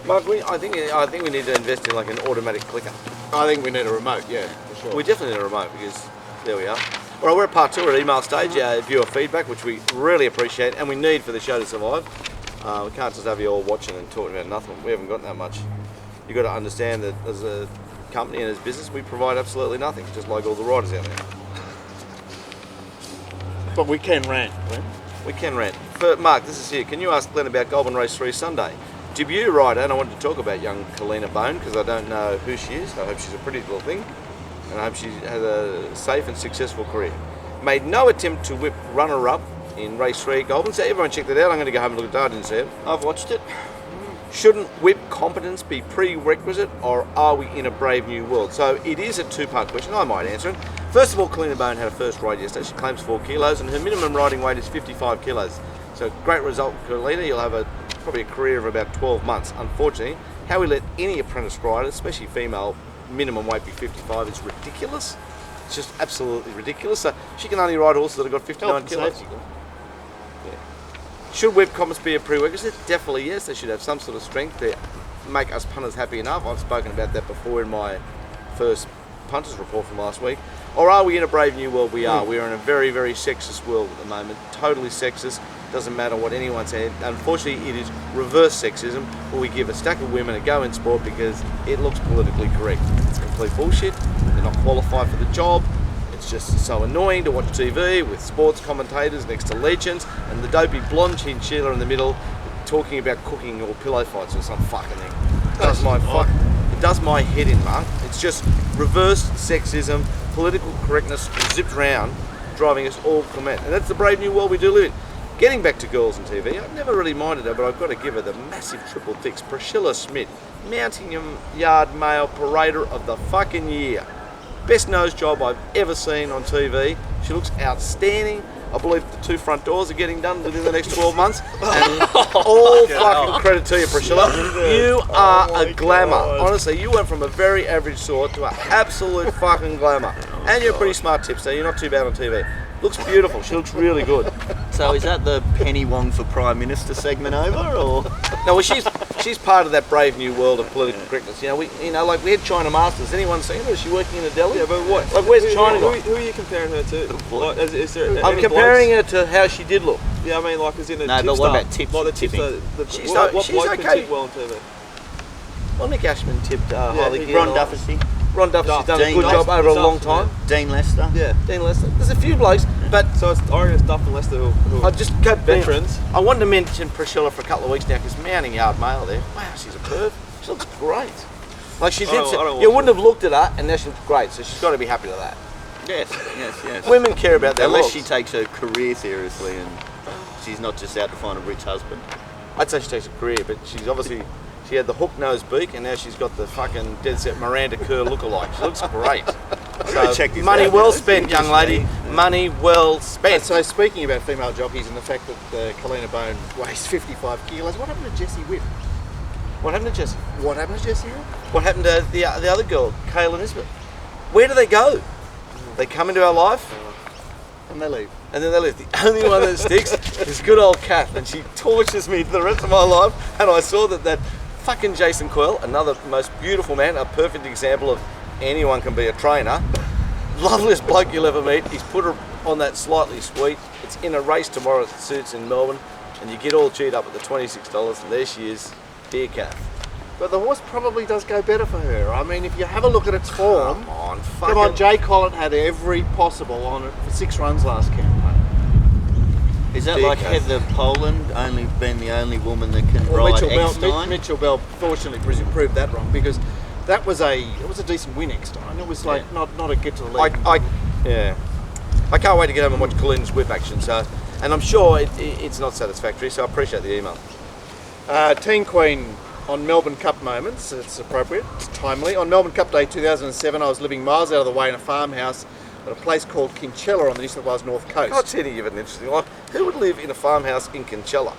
Mark, I think we need to invest in like an automatic clicker. I think we need a remote, yeah, for sure. We definitely need a remote because there we are. All right, we're at part 2 at email stage, viewer feedback, which we really appreciate and we need for the show to survive. We can't just have you all watching and talking about nothing. We haven't got that much. You've got to understand that as a company and as business, we provide absolutely nothing, just like all the riders out there. But we can rant, Glenn. We can rant. Mark, this is here. Can you ask Glenn about Goulburn Race 3 Sunday? Debut rider, and I wanted to talk about young Kalina Bone because I don't know who she is. I hope she's a pretty little thing, and I hope she has a safe and successful career. Made no attempt to whip runner-up in Race 3 at Goulburn, so everyone check that out. I'm going to go home and look at that. I didn't see it. I've watched it. Shouldn't whip competence be prerequisite, or are we in a brave new world? So it is a two-part question. I might answer it. First of all, Kalina Bone had a first ride yesterday. She claims 4 kilos, and her minimum riding weight is 55 kilos. So great result, Kalina. You'll have probably a career of about 12 months. Unfortunately, how we let any apprentice rider, especially female, minimum weight be 55 is ridiculous. It's just absolutely ridiculous. So she can only ride horses that have got 59 kilos. Yeah. Should whip competence be a prerequisite? Definitely yes. They should have some sort of strength to make us punters happy enough. I've spoken about that before in my first punters report from last week. Or are we in a brave new world? We are. We are in a very, very sexist world at the moment. Totally sexist. Doesn't matter what anyone said. Unfortunately, it is reverse sexism, where we give a stack of women a go in sport because it looks politically correct. It's complete bullshit. They're not qualified for the job. It's just so annoying to watch TV with sports commentators next to legends and the dopey blonde chinchilla in the middle talking about cooking or pillow fights or some fucking thing. It does my head in, Mark. It's just reverse sexism, political correctness zipped round, driving us all mad. And that's the brave new world we do live in. Getting back to girls on TV, I've never really minded her, but I've got to give her the massive triple dicks. Priscilla Smith, Mounting Yard Male Parader of the fucking year. Best nose job I've ever seen on TV. She looks outstanding. I believe the 2 front doors are getting done within the next 12 months. And all fucking credit to you, Priscilla. You are a glamour. Honestly, you went from a very average sort to an absolute fucking glamour. And you're a pretty smart tipster. You're not too bad on TV. Looks beautiful. She looks really good. So is that the Penny Wong for Prime Minister segment over, or? No, well, she's part of that brave new world of political correctness. You know, we had China Masters. Anyone seen her? Is she working in a deli? Yeah, but what? Like, where's China? Who are you comparing her to? Like, is there I'm comparing her to how she did look. Yeah, I mean, like, as in a no, tipster. but what about tips? Like the tipping? tipster. What bloke okay. can tip well on TV? Well, Nick Ashman tipped highly. Ron Duffy. Ron Duffy's done a Dean good job over a long time. Dean Lester. Yeah. Dean Lester. There's a few blokes, but So it's, I reckon it's Duff and Lester who I just go veterans. I wanted to mention Priscilla for a couple of weeks now because Mounting Yard Male there. Wow, she's a perv. She looks great. Like she did. I don't You watch wouldn't have looked at her, and now she looks great. So she's got to be happy with that. Yes. Women care about their Unless looks. she takes her career seriously and she's not just out to find a rich husband. I'd say she takes a career, but she's obviously. She had the hook-nosed beak, and now she's got the fucking dead-set Miranda Kerr look-alike. She looks great. So, money well spent, young lady. Money well spent. So speaking about female jockeys and the fact that Kalina Bone weighs 55 kilos, what happened to Jessie Whip? What happened to Jessie? What happened to Jessie Whip? What happened to the other girl, Kayla Nisbet? Where do they go? They come into our life, And they leave. and then they leave. The only one that sticks is good old Kath, and she tortures me for the rest of my life. And I saw that fucking Jason Coyle, another most beautiful man, a perfect example of anyone can be a trainer. Loveliest bloke you'll ever meet. He's put her on that slightly sweet. It's in a race tomorrow at Suits in Melbourne, and you get all cheated up at the $26, and there she is, dear Kath. But the horse probably does go better for her. I mean, if you have a look at its form, Come on, Jay Collett had every possible on it for 6 runs last campaign. Is that Dear like Kath. Heather Poland only been the only woman that can ride Eckstein? Mitchell Bell fortunately proved that wrong because it was a decent win Eckstein. It was like not a get to the lead. I can't wait to get home and watch Colleen's whip action. So, and I'm sure it's not satisfactory. So I appreciate the email. Teen Queen on Melbourne Cup moments. It's appropriate. It's timely. On Melbourne Cup Day 2007, I was living miles out of the way in a farmhouse at a place called Kinchela on the New South Wales North Coast. God, Teddy, you've had an interesting life. Who would live in a farmhouse in Kinchela?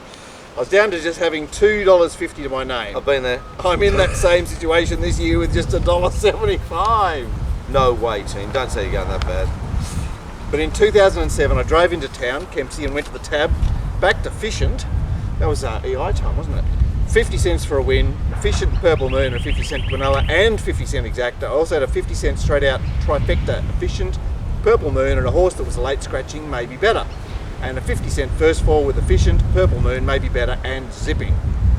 I was down to just having $2.50 to my name. I've been there. I'm in that same situation this year with just $1.75. No way, team. Don't say you're going that bad. But in 2007, I drove into town, Kempsey, and went to the tab, back to Fishant. That was EI time, wasn't it? 50 cents for a win, efficient Purple Moon, a 50 cent Quinella, and 50 cent Exacta. I also had a 50 cent straight out trifecta, efficient Purple Moon, and a horse that was a late scratching, maybe better. And a 50 cent first fall with efficient Purple Moon, maybe better, and zipping.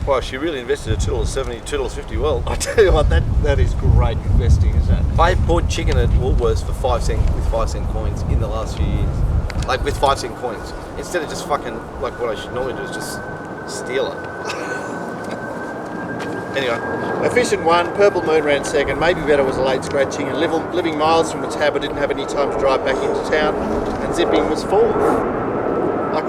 Well, she really invested a $2.70, $2.50 well. I tell you what, that is great investing, isn't it? I bought chicken at Woolworths for 5 cent with 5 cent coins in the last few years. Like with 5 cent coins. Instead of just fucking like what I should normally do is just steal it. Anyway. Efficient one, Purple Moon ran second, maybe better was a late scratching, and living miles from its habit, didn't have any time to drive back into town, and zipping was fourth. I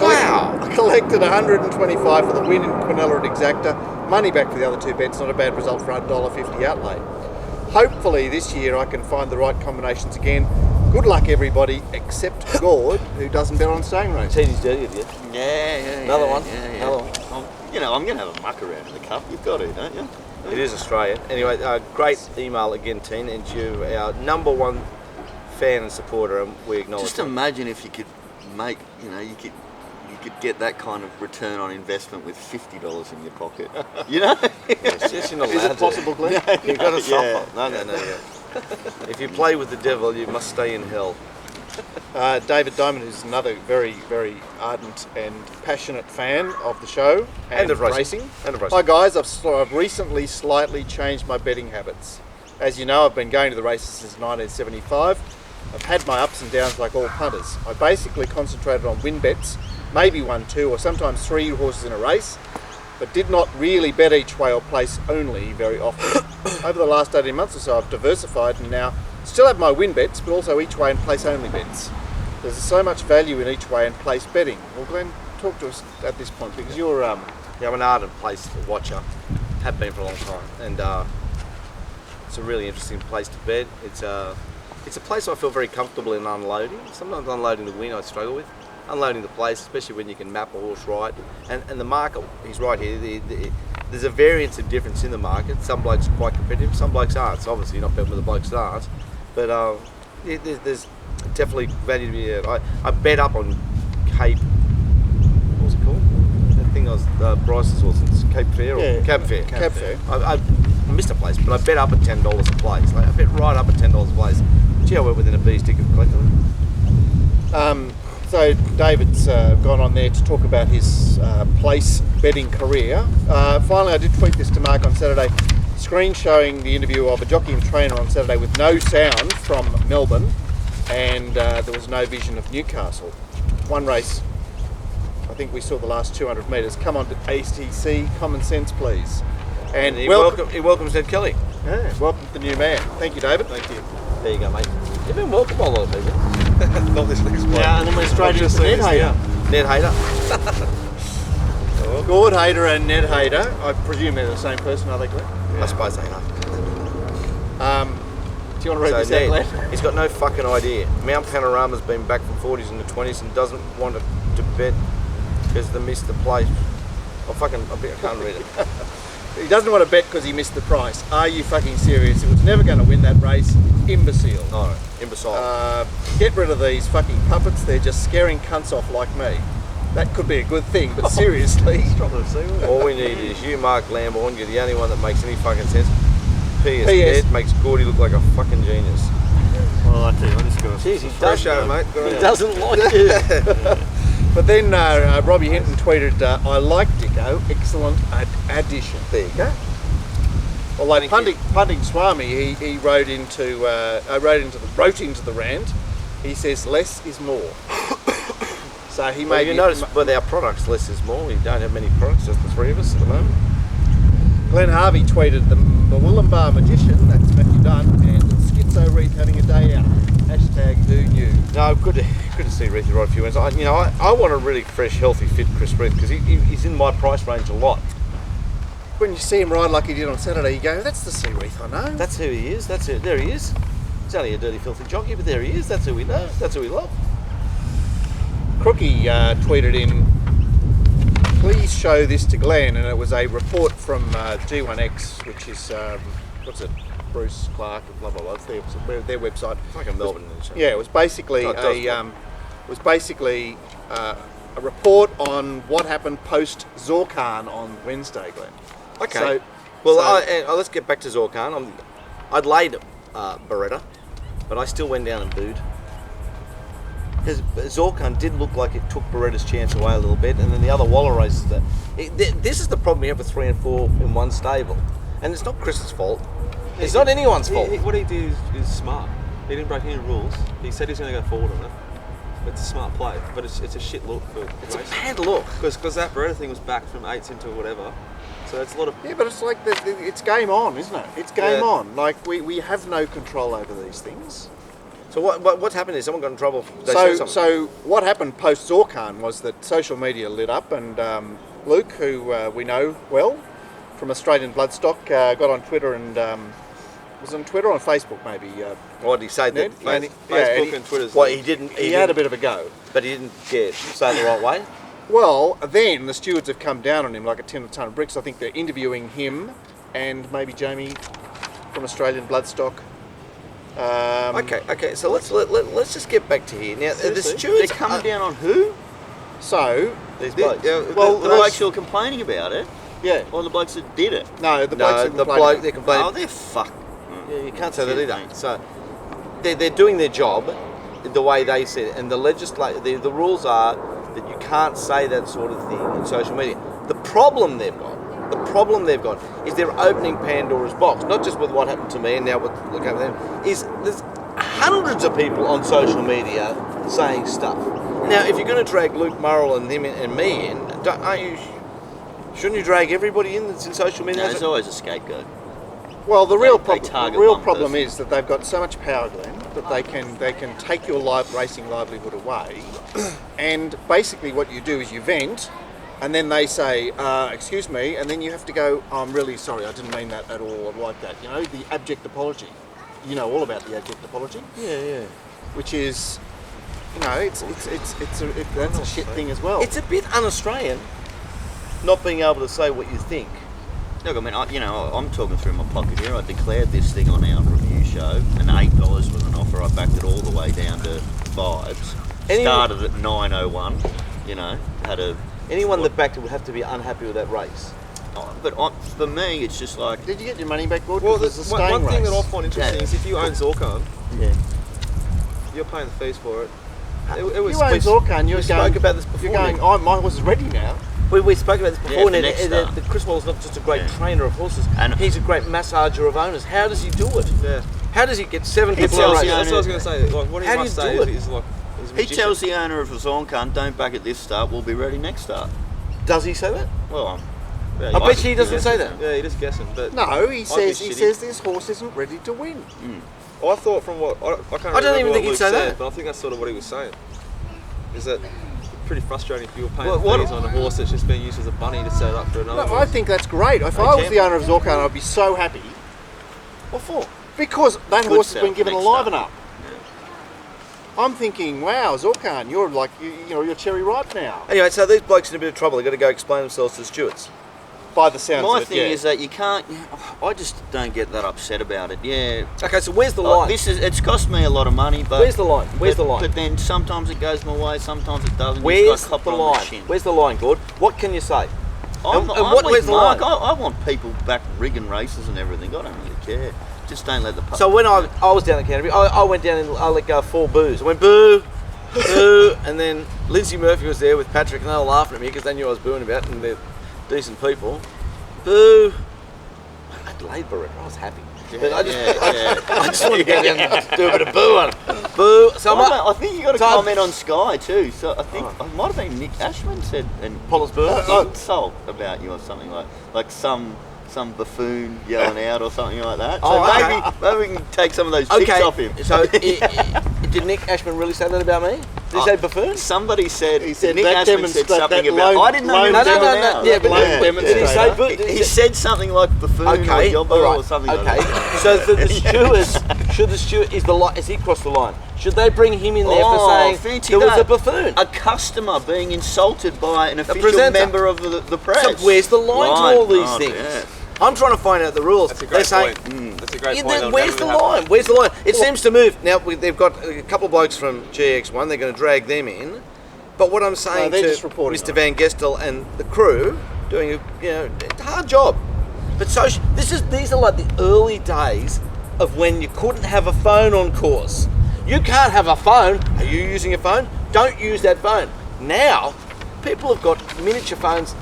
collected 125 for the win in Quinella and Exacta. Money back for the other two bets, not a bad result for a $1.50 outlay. Hopefully this year I can find the right combinations again. Good luck everybody, except Gord, who doesn't bet on staying race. Teeny's dirty, have you? Yeah. Another one? Yeah. Another one. I'm going to have a muck around in the cup. You've got to, don't you? It is Australian. Anyway, great email again, Teen, and you our number one fan and supporter, and we acknowledge Just that. imagine if you could make, you could get that kind of return on investment with $50 in your pocket. You know? Yes, you're not Is allowed it possible, Glenn? You've got to Yeah. suffer. No. If you play with the devil, you must stay in hell. David Diamond is another very, very ardent and passionate fan of the show And of racing. racing. And of racing. Hi guys, I've recently slightly changed my betting habits. As you know, I've been going to the races since 1975. I've had my ups and downs like all punters. I basically concentrated on win bets, maybe 1, 2 or sometimes 3 horses in a race, but did not really bet each way or place only very often. Over the last 18 months or so I've diversified and now still have my win bets, but also each way and place only bets. There's so much value in each way and place betting. Well, Glenn, talk to us at this point because you're I'm an ardent place watcher, have been for a long time, and it's a really interesting place to bet. It's a place I feel very comfortable in unloading. Sometimes unloading the win I struggle with. Unloading the place, especially when you can map a horse right, and the market, he's right here, there's a variance of difference in the market. Some blokes are quite competitive, some blokes aren't, so obviously you're not betting with the blokes that aren't, but there's definitely value to be had. I bet up on Cape, what was it called? That thing I was, Bryce's horse, it's Cape Fair or Cab Fair? Cab Fair. I missed a place, but I bet up at $10 a place. Like, I bet right up at $10 a place. Gee, I went within a bee's dick of collectively. So David's gone on there to talk about his place betting career. Finally, I did tweet this to Mark on Saturday. Screen showing the interview of a jockey and trainer on Saturday with no sound from Melbourne, and there was no vision of Newcastle. One race, I think we saw the last 200 metres. Come on to ATC, common sense please. And He welcomes Ed Kelly. Yeah, welcome to the new man. Thank you, David. Thank you. There you go, mate. You've been welcomed by a lot of people. Not this week's bloke. Yeah, and then we're straight I've into just Ned seen Hater. Ned Hater. Gord Hater and Ned Hater. I presume they're the same person, are they, Glenn? I suppose they are. Do you want to read this out, Ned, Glenn? he's got no fucking idea. Mount Panorama's been back from 40s into 20s and doesn't want to bet because they missed the place. I can't read it. He doesn't want to bet because he missed the price. Are you fucking serious? It was never going to win that race. Imbecile. No, imbecile. Get rid of these fucking puppets. They're just scaring cunts off like me. That could be a good thing, but seriously. All we need is you, Mark Lamborn. You're the only one that makes any fucking sense. P.S. P.S. Ned makes Gordy look like a fucking genius. Well, I tell you, I just got Jeez, he does show, mate. He doesn't like you. But then Robbie Hinton tweeted, I like Dicko, excellent addition. There you go. Although punting Swami, he wrote into the RANT. He says less is more. So he Well, made you notice with our products, less is more. We don't have many products, just the three of us at the moment. Glenn Harvey tweeted the Wollumbar Magician, that's Matthew Dunn, and Schizo Reith having a day out. Hashtag who knew. No, good to see Reith ride a few wins. I want a really fresh, healthy, fit Chris Reith because he's in my price range a lot. When you see him ride like he did on Saturday, you go, that's the Sea Reith I know. That's who he is. That's it. There he is. He's only a dirty, filthy jockey, but there he is. That's who we know. That's who we love. Crookie tweeted in, please show this to Glenn, and it was a report from G1X, which is, Bruce Clark, blah blah blah, it's their website. It's like a Melbourne. Yeah, it was basically Oh, it does a report on what happened post Zorkan on Wednesday, Glenn. Okay. So, Let's get back to Zorkan. I'd laid Beretta, but I still went down and booed. Because Zorkan did look like it took Beretta's chance away a little bit, and then the other Waller races. This is the problem we have with 3 and 4 in one stable, and it's not Chris's fault. It's not anyone's fault. What he did is smart. He didn't break any rules. He said he's going to go forward on it. It's a smart play, but it's a shit look for It's a racing. bad look. Because that Beretta thing was back from 8s into whatever. So it's a lot of... yeah, but it's like it's game on, isn't it? It's game Yeah. on. Like we have no control over these things. So what's happened is someone got in trouble. They said something. So what happened post Zorkan was that social media lit up, and Luke, who we know well from Australian Bloodstock, got on Twitter and was on Twitter or on Facebook maybe. What did he say? Ned? That And he- Facebook and and Twitter's... Well, he didn't. he had a bit of a go. but he didn't say it the right way. Well, then the stewards have come down on him like a ton of bricks. I think they're interviewing him and maybe Jamie from Australian Bloodstock. Okay. So let's just get back to here now. The Seriously? stewards They're coming down on who? So, These blokes. well, The blokes who are complaining about it, yeah, or the blokes that did it? no, the blokes No, are the complaining. bloke they're complaining. Oh, they're fucked. Yeah, you can't say that Cheers, either. mate. So they're doing their job the way they said it, and the rules are that you can't say that sort of thing in social media. The problem they've got is they're opening Pandora's box, not just with what happened to me and now what look at them. Is there's hundreds of people on social media saying stuff. Now, if you're going to drag Luke Murrell and him and me in, shouldn't you drag everybody in that's in social media? No, there's always a scapegoat. Well, the They real target problem one is that they've got so much power, Glenn, that they can take your racing livelihood away, and basically what you do is you vent, and then they say, "Excuse me," and then you have to go, oh, "I'm really sorry, I didn't mean that at all," like that. You know, the abject apology. You know all about the abject apology, Yeah. which is, you know, that's a shit thing as well. It's a bit un-Australian, not being able to say what you think. Look, I mean, I'm talking through my pocket here. I declared this thing on our review show, and $8 was an offer. I backed it all the way down to 5s. Started at 9.01. You know, had a. Anyone that backed it would have to be unhappy with that race. But for me, it's just like. Did you get your money back, Gord? Well, Because it's a staying one thing race. that I find interesting Yeah. is if you own Zorkan, Yeah. you're paying the fees for it. It was You own Zorkan, you're we going. spoke about this before, You're going. Nick. Oh, my horse is ready now. We spoke about this before, Yeah, and next start. the Chris Wall's not just a great Yeah. trainer of horses, And- he's a great massager of owners. How does he do it? Yeah. How does he get 7 He people tells in you- a race? That's what I was going to say. Like, what he How do must you say do is, it? he's like, he's a He magician. tells the owner of a Zorkan, don't back at this start, we'll be ready next start. Does he say that? Well, Yeah, I bet you he doesn't say that. Yeah, he just guessing. But No, he be says shitty. this horse isn't ready to win. I thought from what I can't remember I don't even what think he'd Luke say said, that. but I think that's sort of what he was saying. Is that pretty frustrating if you were paying What- fees on a horse that's just being used as a bunny to set up for another No, horse? I think that's great. If I was the owner of Zorkan, I'd be so happy. What for? Because that Good horse has been start, given a next liven start. up. I'm thinking, wow, Zorkan, you're like, you're cherry ripe now. Anyway, so these blokes in a bit of trouble. They've got to go explain themselves to the stewards. By the sounds my of it, thing yeah. is that you can't. I just don't get that upset about it. Yeah. Okay, so where's the Oh, line? it's cost me a lot of money, but Where's the line? Where's but- the line? But then sometimes it goes my way, sometimes it doesn't. Where's You've the got copper on line? shin. Where's the line, Gord? What can you say? I'm and what- with where's the Mark. line? I want people back rigging races and everything. I don't really care. Just don't let the. So when I was down at Canterbury, I went down and I let go of 4 boos. I went boo, boo, and then Lindsay Murphy was there with Patrick, and they were laughing at me because they knew I was booing about it, and they're decent people. Boo. I laid Beretta. I was happy. But I just wanted to go down and do a bit of booing. Boo. So I think you got a so I'm- comment on Sky too. So I think it might have been Nick Ashman said and Polis boo. insult about you or something like some buffoon yelling out or something like that. So Oh, okay. maybe we can take some of those ticks Okay. off him. So did Nick Ashman really say that about me? Did he say buffoon? Somebody said He said Nick that Ashman demonst- said that- something that about. lone- I didn't know lone he No, was no, doing no, it no. now. Yeah, but Lone did he say boo? He said something like buffoon or Okay, yobbo all right. or something Okay, like that. so the stewards, should the steward is he crossed the line? Should they bring him in there for saying fancy there was that. a buffoon? A customer being insulted by an official presenter. member of the press. So where's the line to all these Right, things? yeah. I'm trying to find out the rules. That's a They're great saying, point. That's a great Yeah, point. then where's the line? Where's the line? It seems to move. Now, they've got a couple of blokes from GX1. They're going to drag them in. But what I'm saying they're to just reporting Mr. on Van Gestel and the crew, doing a hard job. But these are like the early days of when you couldn't have a phone on course. You can't have a phone. Are you using a phone? Don't use that phone. Now, people have got miniature phones.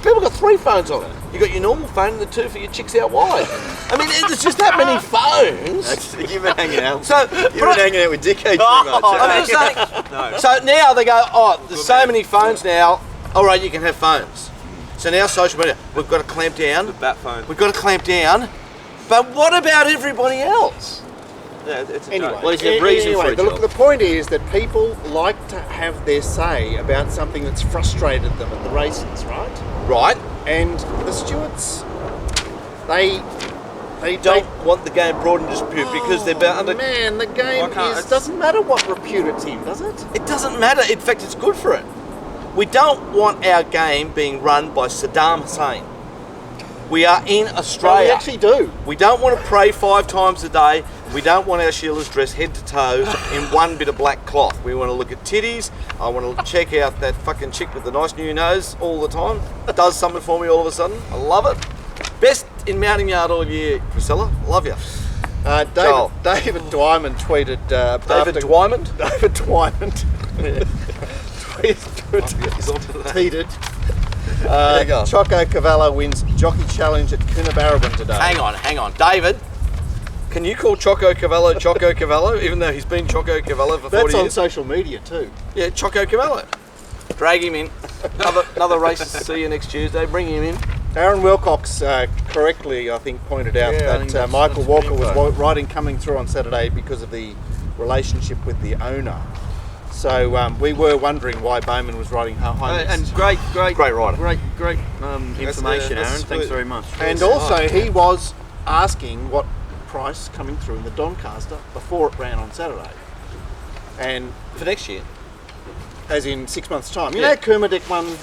People got 3 phones on it. You got your normal phone and the 2 for your chicks out wide. I mean, there's just that many phones. You've been hanging out. You've been hanging out with dickheads too much. I'm just saying. No. So now they go, oh, there's so many phones now. All right, you can have phones. So now social media, we've got to clamp down. The bat phone. We've got to clamp down. But what about everybody else? Yeah, it's a Anyway, joke. Well, is there a reason for it, Joel? the point is that people like to have their say about something that's frustrated them at the races, right? Right. And the stewards, they Don't want the game brought into dispute because they're bound under. Man, the game doesn't matter what repute it's in, does it? It doesn't matter. In fact, it's good for it. We don't want our game being run by Saddam Hussein. We are in Australia. Well, we actually do. We don't want to pray 5 times a day. We don't want our Sheilas dressed head to toe in one bit of black cloth. We want to look at titties. I want to check out that fucking chick with the nice new nose all the time. It does something for me all of a sudden. I love it. Best in mounting yard all year, Priscilla. Love you. David Dwyman tweeted. David Dwyman? David Dwyman tweeted. There you go. Choco Cavallo wins Jockey Challenge at Coonabarabran today. Hang on. David, can you call Choco Cavallo, even though he's been Choco Cavallo for 40 That's on years? social media too. Yeah, Choco Cavallo. Drag him in. Another race to see you next Tuesday. Bring him in. Aaron Wilcox correctly, I think, pointed out that Michael Walker was riding coming through on Saturday because of the relationship with the owner. So we were wondering why Bowman was riding high. And great rider. Great information, Aaron. Thanks very much. And also he was asking what price coming through in the Doncaster before it ran on Saturday. And For next year. as in 6 months' time. You Yeah. know Kermadec won.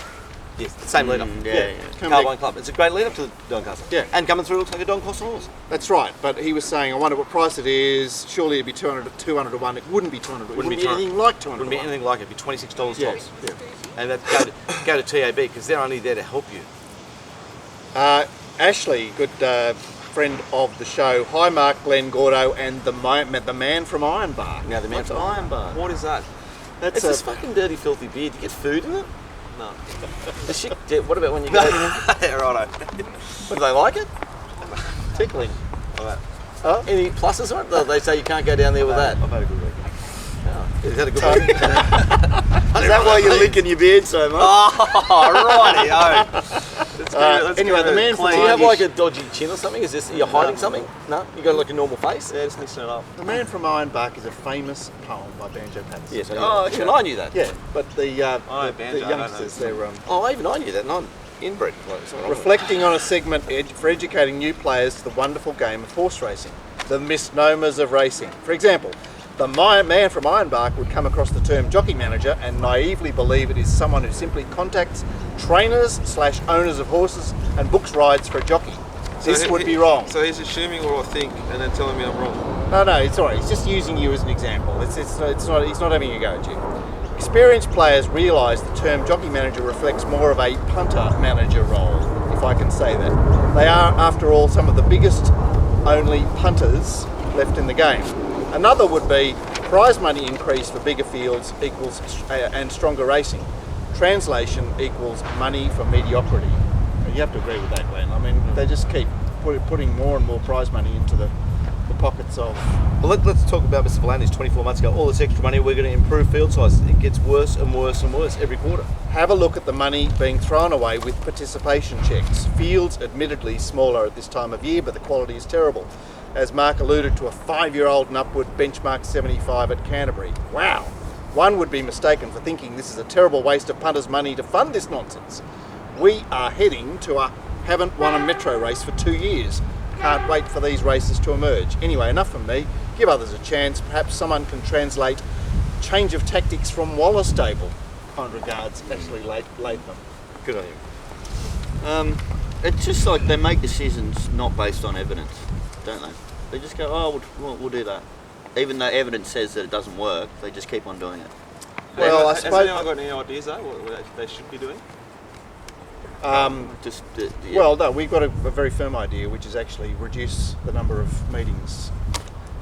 Yes, the same lead up. Yeah. Carbine Club. It's a great lead up to the Doncaster. Yeah. And coming through looks like a Doncaster horse. That's right, but he was saying, I wonder what price it is. Surely it'd be 200 to 1. It wouldn't be 200. It wouldn't be anything like 200. Wouldn't be anything like it. It'd be $26 Yeah. tops. And that's go to TAB because they're only there to help you. Ashley, good friend of the show. Hi, Mark, Glenn, Gordo, and the man from Ironbark. Now the man What's from Ironbark? What is that? That's It's this fucking dirty, filthy beer. Do you get food in it? No. The shit. What about when you go? Yeah, righto. Do they like it? Tickling. Any pluses on it? They say you can't go down there with that. I've had a good week. Is that a good one? Is that why you're licking your beard so much? Oh, righty-o. Anyway, the man from Do you have Ironbark. like a dodgy chin or something? Is this you're hiding something? No, you got like a normal face. Yeah, just mixing it up. The Man from Ironbark is a famous poem by Banjo Patterson. Yes, I knew Oh, that. okay. Even I knew that. Yeah, but the Banjo, I don't youngsters, know. they're Oh, even I knew that. And I'm inbred. Like, something wrong with reflecting on a segment for educating new players to the wonderful game of horse racing, the misnomers of racing. For example, the man from Ironbark would come across the term jockey manager and naively believe it is someone who simply contacts trainers/owners of horses and books rides for a jockey. This would be wrong. So he's assuming what I think and then telling me I'm wrong. No, it's all right. He's just using you as an example. It's not. He's not having a go at you. Experienced players realise the term jockey manager reflects more of a punter manager role, if I can say that. They are, after all, some of the biggest only punters left in the game. Another would be prize money increase for bigger fields equals and stronger racing. Translation equals money for mediocrity. You have to agree with that, Glenn. I mean, they just keep putting more and more prize money into the pockets of. Well, let's talk about Mr. Vlandis 24 months ago. All this extra money, we're going to improve field sizes. It gets worse and worse and worse every quarter. Have a look at the money being thrown away with participation checks. Fields admittedly smaller at this time of year, but the quality is terrible. As Mark alluded to, a 5-year-old and upward benchmark 75 at Canterbury. Wow! One would be mistaken for thinking this is a terrible waste of punters' money to fund this nonsense. We are heading to haven't won a metro race for 2 years. Can't wait for these races to emerge. Anyway, enough from me. Give others a chance. Perhaps someone can translate change of tactics from Wallace Stable. Kind regards, Ashley Latham. Good on you. It's just like they make decisions not based on evidence, don't they? They just go, oh, we'll do that. Even though evidence says that it doesn't work, they just keep on doing it. Well, I Has suppose. anyone got any ideas though what they should be doing? Yeah. Well, no, we've got a very firm idea, which is actually reduce the number of meetings.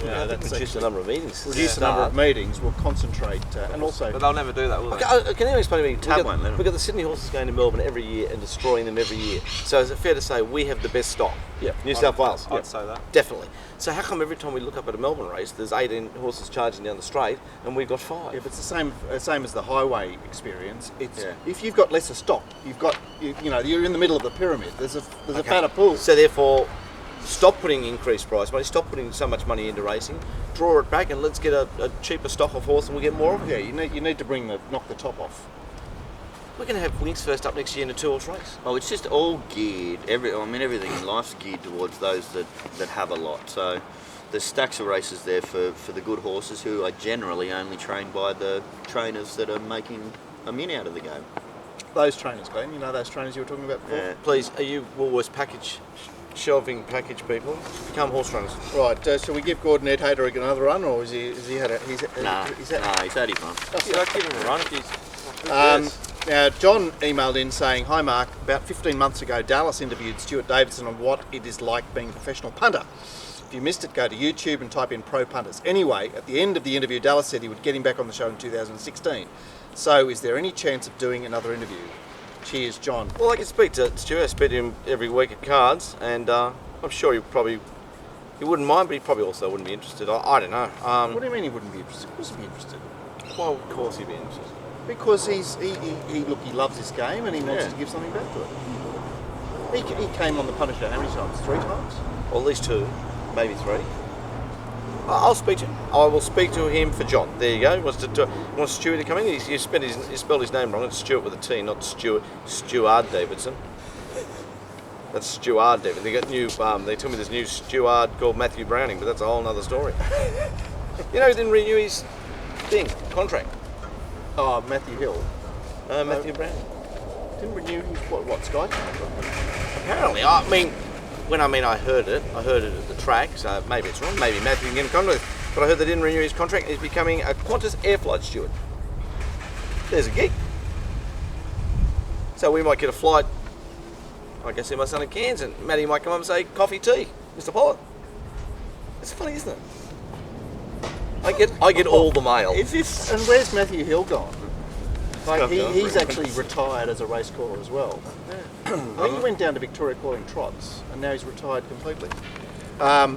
Yeah, that's reduce the actually- number of meetings. Reduce the number of meetings. We'll concentrate, and also. But they'll never do that, will they? Okay, can you explain to me? Tab won't let 'em. We've got the Sydney horses going to Melbourne every year and destroying them every year. So is it fair to say we have the best stock? Yeah. New South Wales. I'd say that. Definitely. So how come every time we look up at a Melbourne race, there's 18 horses charging down the straight, and we've got 5? Yeah, but it's the same as the highway experience. It's Yeah. if you've got lesser stock, you're in the middle of the pyramid. There's a fatter pool. So therefore, stop putting increased price money, stop putting so much money into racing, draw it back, and let's get a cheaper stock of horse, and we'll get more of it. Yeah, you need to knock the top off. We're going to have Winks first up next year in a 2-horse race. Oh, it's just all geared. Everything in life's geared towards those that have a lot. So there's stacks of races there for the good horses who are generally only trained by the trainers that are making a min out of the game. Those trainers, Glenn. You know those trainers you were talking about before. Yeah. Please, are you Woolworths shelving package people? Become horse runners. Right. Shall we give Gordon Ed Hayter another run, or is he had a? He's He's had his run. Yeah, give him a run if he's. Now, John emailed in saying, "Hi Mark, about 15 months ago, Dallas interviewed Stuart Davidson on what it is like being a professional punter. If you missed it, go to YouTube and type in pro punters. Anyway, at the end of the interview, Dallas said he would get him back on the show in 2016. So, is there any chance of doing another interview? Cheers, John." Well, I can speak to Stuart. I speak to him every week at cards, and I'm sure he wouldn't mind, but he probably also wouldn't be interested. I don't know. What do you mean he wouldn't be interested? Of course he'd be interested. Well, of course he'd be interested. Because he loves this game and he wants Yeah. to give something back to it. He came on the Punter Show how many times? 3 times? Or at least 2, maybe 3. I'll speak to him. I will speak to him for John. There you go. He wants Stuart to come in. You spelled his name wrong. It's Stuart with a T, not Stuart Davidson. That's Stuart Davidson. They got new. They told me there's new Stuart called Matthew Browning, but that's a whole other story. You know, he didn't renew his contract. Oh, Matthew Hill. Matthew Browning. Didn't renew his what Sky contract? Apparently, I heard it at the track, so maybe it's wrong, maybe Matthew can get in contact with it. But I heard they didn't renew his contract and he's becoming a Qantas air flight steward. There's a gig. So we might get a flight, I guess, see my son in Cairns, and Matty might come up and say, "Coffee, tea, Mr. Pollard." It's funny, isn't it? I get all the mail. And where's Matthew Hill gone? Like he's Scott actually retired as a race caller as well. I think he went down to Victoria calling trots, and now he's retired completely.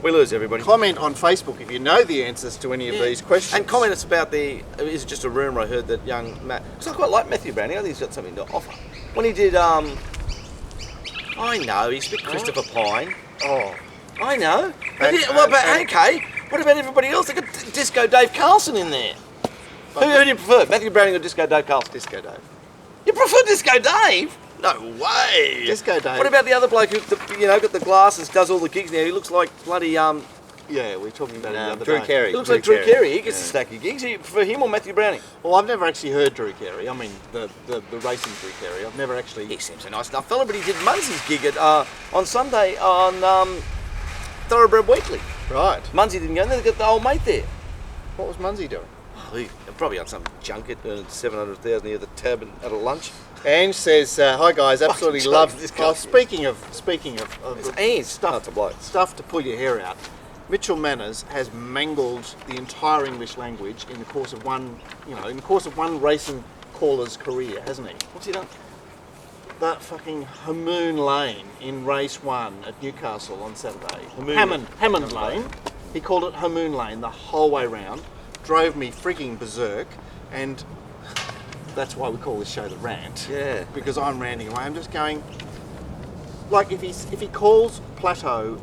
We lose everybody. Comment on Facebook if you know the answers to any of these questions. And comment us about is it just a rumour I heard that young Matt, because I quite like Matthew Browning, I think he's got something to offer. When he did, I know, he's a bit Christopher Pine. Oh, I know. But And- okay, what about everybody else? They got Disco Dave Carlson in there. Who do you prefer, Matthew Browning or Disco Dave Carlson? Disco Dave. You prefer Disco Dave? No way. Disco Dave. What about the other bloke who, got the glasses, does all the gigs now? He looks like bloody, Yeah, we were talking about it the other Drew day. Carey. he looks like Drew Carey. He gets to stack your gigs. You prefer him or Matthew Browning? Well, I've never actually heard Drew Carey. I mean, the racing Drew Carey. I've never actually. He seems a nice enough fella, but he did Munsey's gig on Sunday on Thoroughbred Weekly. Right. Munsey didn't go in there, they got the old mate there. What was Munsey doing? Oh, he probably on some junket, earned 700,000 near the tab and at a lunch. Ange says, "Hi guys, absolutely Fucking love joke, this." this guy. Speaking of It's Ange. Oh, it's a bloke. stuff to pull your hair out. Mitchell Manners has mangled the entire English language in the course of one racing caller's career, hasn't he? What's he done? That fucking Hamoon Lane in race 1 at Newcastle on Saturday. Hamoon. Hammond Lane. He called it Hamoon Lane the whole way round. Drove me freaking berserk, and that's why we call this show the Rant. Yeah. Because I'm ranting away. I'm just going. Like if he calls plateau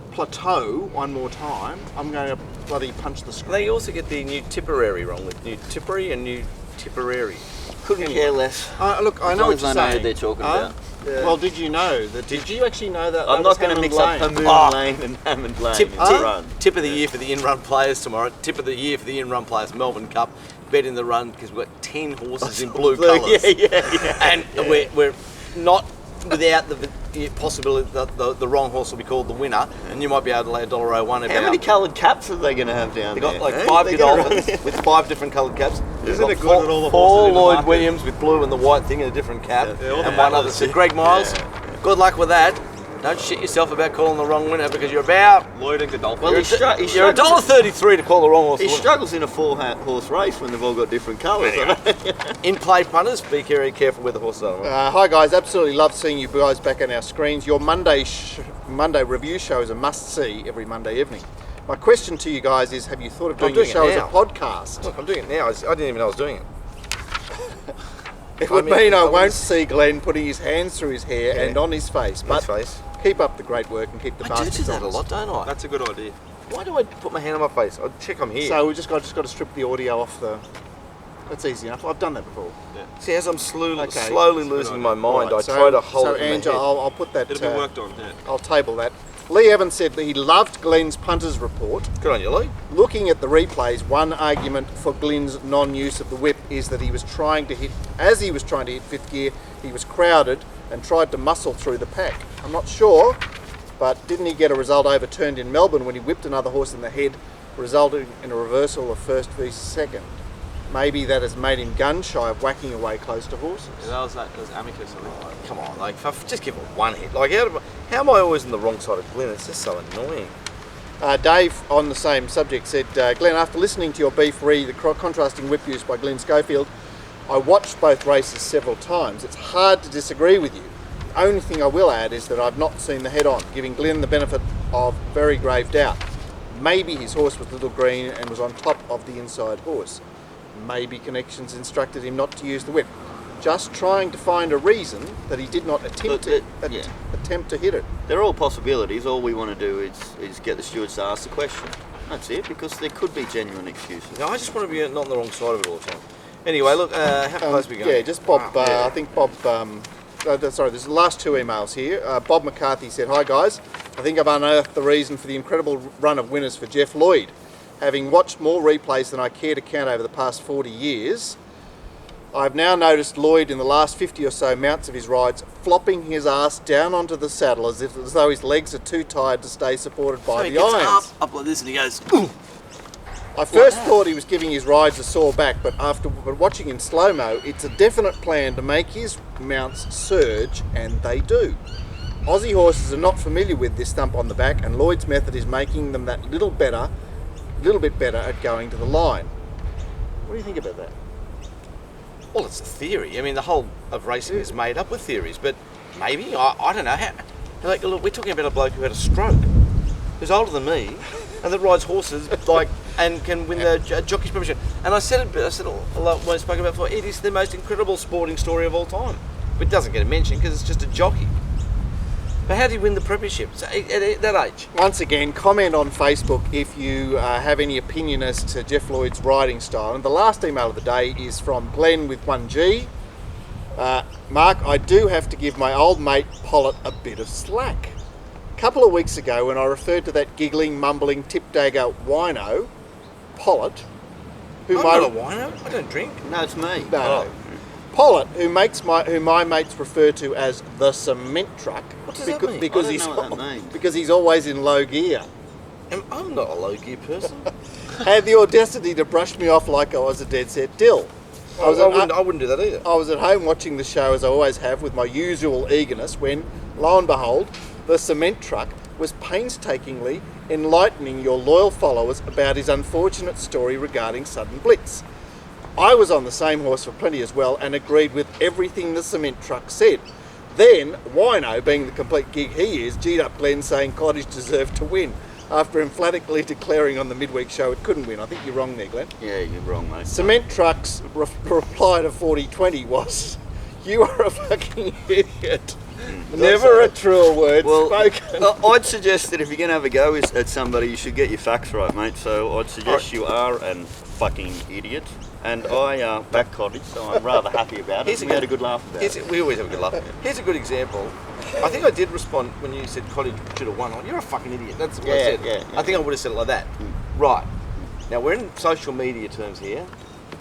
one more time, I'm going to bloody punch the screen. They also get the new Tipperary wrong, with new Tipperary and new Tipperary. Couldn't care less. Look, I As know long what as you're I know saying. who they're talking Huh? about. Yeah. Well, did you know that? Did you actually know that? I'm that was not going to Hammond mix up Lane? Hamoon Lane and Hammond Lane. Tip It's a run. of the year for the in-run players tomorrow. Tip of the year for the in-run players, Melbourne Cup. Bet in the run because we've got 10 horses in blue colours. Yeah. And we're not without the possibility that the wrong horse will be called the winner, and you might be able to lay $1.01 about. How many coloured caps are they going to have down They there? got like eh? 5 They're gonna Godolphins with 5 different coloured caps. Isn't it good Four, that all the four horses in the Lloyd market- Williams with blue and the white thing in a different cap, Yeah, all the and one other. battles, So Greg Miles, yeah. Good luck with that. Don't shit yourself about calling the wrong winner because you're about... Lloyd and Godolphin. Well, You're $1.33 to call the wrong horse. He struggles in a 4-horse race when they've all got different colours. In-play punters, be very careful with the horses are. Hi guys, absolutely love seeing you guys back on our screens. Your Monday review show is a must-see every Monday evening. My question to you guys is, have you thought of doing your show as a podcast? Look, I'm doing it now. I didn't even know I was doing it. It would mean I won't see Glenn putting his hands through his hair and on his face. But keep up the great work and keep the bastards I do that a honest. lot, don't I? That's a good idea. Why do I put my hand on my face? I check I'm here. So we just got to strip the audio off the... That's easy enough. I've done that before. See, as I'm slowly Good losing idea. my mind, Right, I try to hold so it in my Angela, head. I'll put that... It'll be worked on, yeah. I'll table that. Lee Evans said that he loved Glenn's punters report. Good on you, Lee. Looking at the replays, one argument for Glenn's non-use of the whip is that he was trying to hit fifth gear, he was crowded and tried to muscle through the pack. I'm not sure, but didn't he get a result overturned in Melbourne when he whipped another horse in the head, resulting in a reversal of first v second? Maybe that has made him gun shy of whacking away close to horses. Yeah, that was amicus, I think. Come on, like, just give it one hit. Like, how am I always on the wrong side of Glenn? It's just so annoying. Dave, on the same subject, said, Glenn, after listening to your B3, the contrasting whip use by Glenn Schofield, I watched both races several times. It's hard to disagree with you. The only thing I will add is that I've not seen the head-on, giving Glenn the benefit of very grave doubt. Maybe his horse was Little Green and was on top of the inside horse. Maybe connections instructed him not to use the whip. Just trying to find a reason that he did not attempt to hit it. They're all possibilities. All we want to do is get the stewards to ask the question. That's it, because there could be genuine excuses. No, I just want to be not on the wrong side of it all the time. Anyway, look, how close are we going? Yeah, just Bob, Wow. I think Bob, sorry, there's the last two emails here. Bob McCarthy said, hi guys, I think I've unearthed the reason for the incredible run of winners for Jeff Lloyd. Having watched more replays than I care to count over the past 40 years, I've now noticed Lloyd in the last 50 or so mounts of his rides flopping his ass down onto the saddle as though his legs are too tired to stay supported by the irons. Up like this and he goes, I first thought he was giving his rides a sore back, but after watching in slow-mo, it's a definite plan to make his mounts surge, and they do. Aussie horses are not familiar with this thump on the back, and Lloyd's method is making them that little bit better at going to the line. What do you think about that? well, it's a theory. I mean, the whole of racing is made up with theories, but maybe, I don't know. Like, look, we're talking about a bloke who had a stroke, who's older than me, and that rides horses, like, and can win the jockey's premiership. And I said a lot when I spoke about it before, it is the most incredible sporting story of all time. But it doesn't get a mention because it's just a jockey. But how did he win the premiership at that age? Once again, comment on Facebook if you have any opinion as to Jeff Lloyd's riding style. And the last email of the day is from Glenn with 1G. Mark, I do have to give my old mate Pollitt a bit of slack. A couple of weeks ago when I referred to that giggling, mumbling, tip-dagger wino, Pollitt, I'm not a wino. I don't drink. No, it's me. No. Pollitt, who my mates refer to as the cement truck, What does that mean? because I don't know what that means. because he's always in low gear, I'm not a low gear person. had the audacity to brush me off like I was a dead set dill. I wouldn't do that either. I was at home watching the show as I always have with my usual eagerness when, lo and behold, the cement truck was painstakingly enlightening your loyal followers about his unfortunate story regarding sudden blitz. I was on the same horse for plenty as well and agreed with everything the cement truck said. Then, Wino, being the complete gig he is, G'd up Glenn saying Cottage deserved to win, after emphatically declaring on the midweek show it couldn't win. I think you're wrong there, Glenn. Yeah, you're wrong, mate. Cement Truck's reply to 4020 was, you are a fucking idiot. Never a truer word spoken. I'd suggest that if you're going to have a go at somebody, you should get your facts right, mate. So I'd suggest you are an fucking idiot. And I back Cottage, so I'm rather happy about it. We had a good laugh about it. We always have a good laugh. Here's a good example. I think I did respond when you said Cottage should have won. You're a fucking idiot. That's what I said. Yeah. I think I would have said it like that. Right. Now, we're in social media terms here,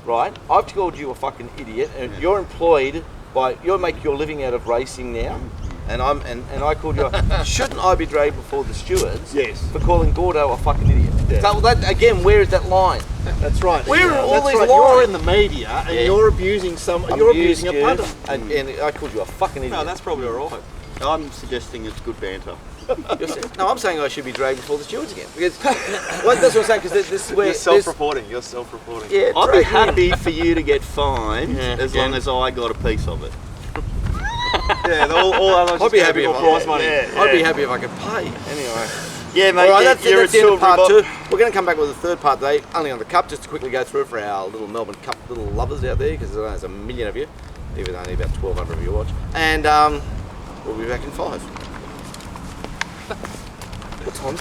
right? I've called you a fucking idiot, and you're employed by, you make your living out of racing now, and I called you shouldn't I be dragged before the stewards for calling Gordo a fucking idiot? So that, again, where is that line? That's right. Where are all these right. lines? You're in the media and you're abusing you're abusing a punter. And I called you a fucking idiot. No, that's probably all right. I'm suggesting it's good banter. No, I'm saying I should be dragged before the stewards again. Because, well, that's what I'm saying, because this is where... You're self-reporting. You're self-reporting. Yeah, I'd be dragging in. happy for you to get fined as long as I got a piece of it. Yeah, all others. I'd be happy if prize money. I'd be happy if I could pay. Anyway. Yeah, mate. All right, that's you're the end of part silvery 2. We're going to come back with a third part today, only on the Cup, just to quickly go through it for our little Melbourne Cup little lovers out there, because there's a million of you, even only about 1,200 of you watch. And we'll be back in 5. What time?